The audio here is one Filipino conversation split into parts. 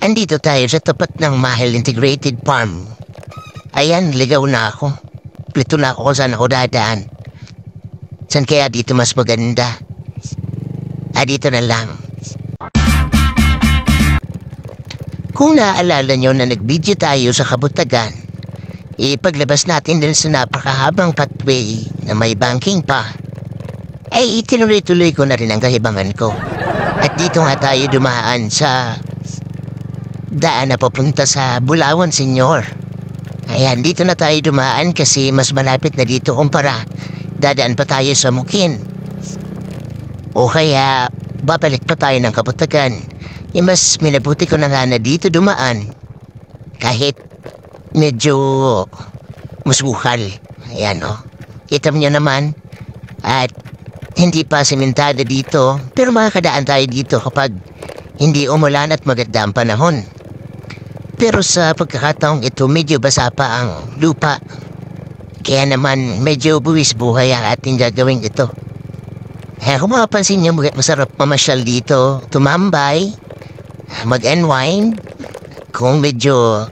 Andito tayo sa tapat ng Mahal Integrated Farm. Ayan, ligaw na ako. Plito na ako kung saan ako dadaan. Saan kaya dito mas maganda? Dito na lang. Kung naaalala nyo na nag-video tayo sa Kabutagan, ipaglabas natin din sa napakahabang pathway na may banking pa, ay itinuloy-tuloy ko na rin ang kahibangan ko. At dito nga tayo dumaan sa daan na papunta sa Bulawan, Senyor. Ayan, dito na tayo dumaan kasi mas malapit na dito kumpara. Dadaan pa tayo sa Mukin. O kaya, babalik pa tayo ng Kabutagan. Mas minabuti ko na nga na dito dumaan. Kahit medyo masukal. Ayan o. Kita niyo naman. At hindi pa sementada dito. Pero makakadaan tayo dito kapag hindi umulan at maganda ang panahon. Pero sa pagkakataong ito, medyo basa pa ang lupa. Kaya naman, medyo buwis buhay ang ating gagawin ito. Kung mapapansin niyo, masarap mamasyal dito, tumambay, mag-unwind. Kung medyo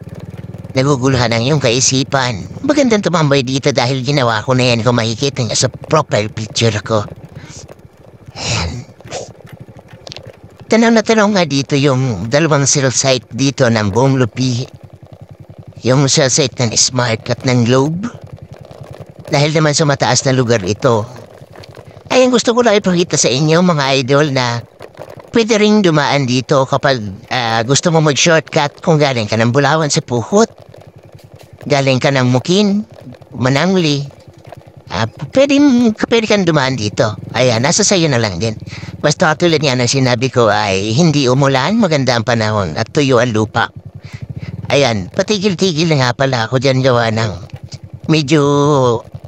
naguguluhan ang iyong kaisipan, magandang tumambay dito dahil ginawa ko na yan kung makikita niya sa profile picture ko. Ayan. Tanaw na tanaw nga dito yung dalawang cell site dito ng buong lupi. Yung cell site ng Smart at ng Globe. Dahil naman sa mataas na lugar ito. Ay, ang gusto ko lang ipakita sa inyo mga idol na pwede ring dumaan dito kapag gusto mo mag-shortcut kung galing ka ng Bulawan sa Puhot. Galing ka ng Mukin, Manangli. Pwede kang dumaan dito. Ayan, nasa sayo na lang din. Basta tulad niya ng sinabi ko ay hindi umulan, maganda ang panahon at tuyo ang lupa. Ayan, patigil-tigil na nga pala ako dyan gawa ng medyo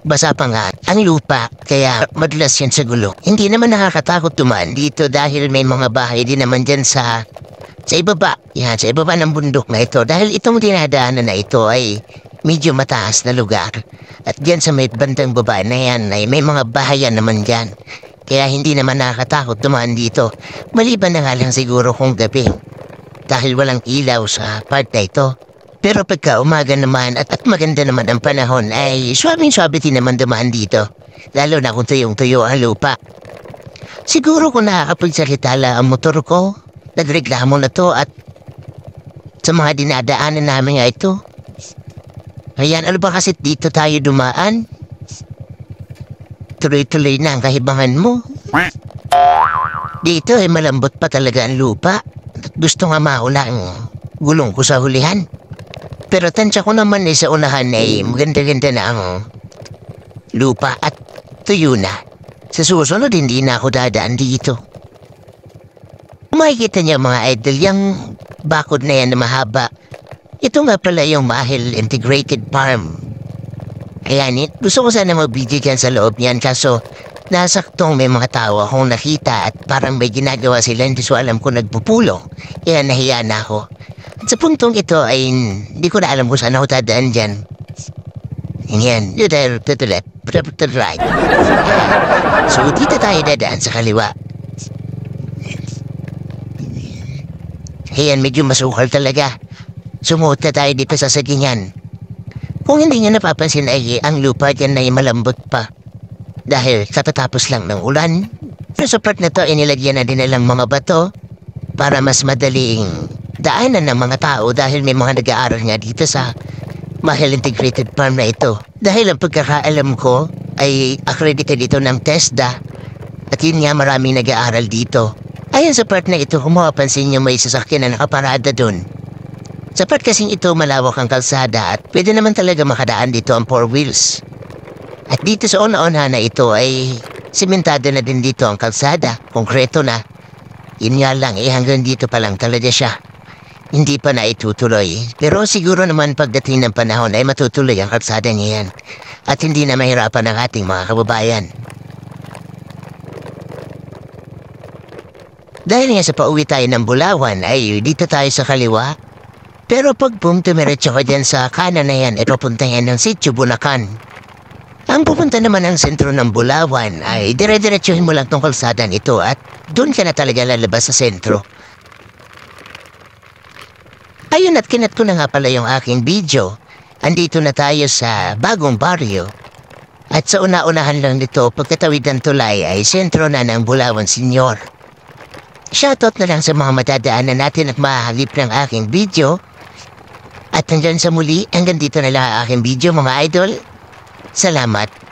basa pa nga ang lupa, kaya madulas yan sa gulo. Hindi naman nakakatakot dumaan dito dahil may mga bahay din naman dyan sa ibaba. Yan, sa ibaba ng bundok na ito. Dahil itong dinadaanan na ito ay medyo mataas na lugar. At dyan sa may bandang baba na yan ay may mga bahayan naman dyan. Kaya hindi naman nakakatakot dumaan dito. Maliban na nga lang siguro kung gabi. Dahil walang ilaw sa part na ito. Pero pagka umaga naman at maganda naman ang panahon ay swabing-swabe din naman dumaan dito. Lalo na kung tuyong-tuyo ang lupa. Siguro kung nakakapagsalita lang ang motor ko, nagreklamo na to at sa mga dinadaanan namin nga ito. Ayan, ano ba kasi dito tayo dumaan? Tuloy-tuloy na ang kahibangan mo. Dito ay malambot pa talaga ang lupa. Gusto nga maula ang gulong ko sa hulihan. Pero tansya ko naman sa unahan ay maganda-ganda na ang lupa at tuyo na. Sa susunod hindi na ako dadaan dito. Makikita niyo mga idol, yung bakod na yan na mahaba. Ito nga pala yung Mahal Integrated Farm. Ayan, gusto ko sana mag-video dyan sa loob niyan kaso nasaktong may mga tao akong nakita at parang may ginagawa sila, hindi so alam ko nagpupulong. Kaya nahiya na ako. At sa puntong ito ay hindi ko na alam kung saan ako dadaan dyan. Yan, to the left, to the right. So dito tayo dadaan sa kaliwa. Ayan, medyo masukal talaga. Sumuot na tayo dito sa sagingan. Kung hindi nyo napapansin ay ang lupa dyan ay malambot pa. Dahil katatapos lang ng ulan. Pero sa part na to, inilagyan na din nilang mga bato para mas madaling daanan ng mga tao dahil may mga nag-aaral nga dito sa Mahal Integrated Farm na ito. Dahil ang pagkakaalam ko ay accredited ito ng TESDA at yun nga maraming nag-aaral dito. Ayan sa part na ito, kung mapapansin nyo may sasakyan na nakaparada dun. Sa part kasing ito malawak ang kalsada at pwede naman talaga makadaan dito ang 4 wheels. At dito sa una-una na ito ay simentado na din dito ang kalsada, konkreto na. Yun nga lang hanggang dito pa lang talaga siya. Hindi pa na itutuloy. Pero siguro naman pagdating ng panahon ay matutuloy ang kalsada niya yan. At hindi na mahirapan ang ating mga kababayan. Dahil nga sa pauwi tayo ng Bulawan ay dito tayo sa kaliwa. Pero pag tumiretso ka dyan sa kanan na yan, ipapunta yan ng Sitio Bulacan. Ang pupunta naman ng sentro ng Bulawan ay dire-diretsuhin mo lang tong kalsadang ito at doon ka na talaga lalabas sa sentro. Ayun at kinat ko na nga pala yung aking video. Andito na tayo sa bagong baryo. At sa una-unahan lang nito, pagkatawid ng tulay ay sentro na ng Bulawan Senyor. Shoutout na lang sa mga matadaanan natin at mahalip ng aking video. At hanggang sa muli, hanggang dito na lang ang aking video mga idol. Salamat.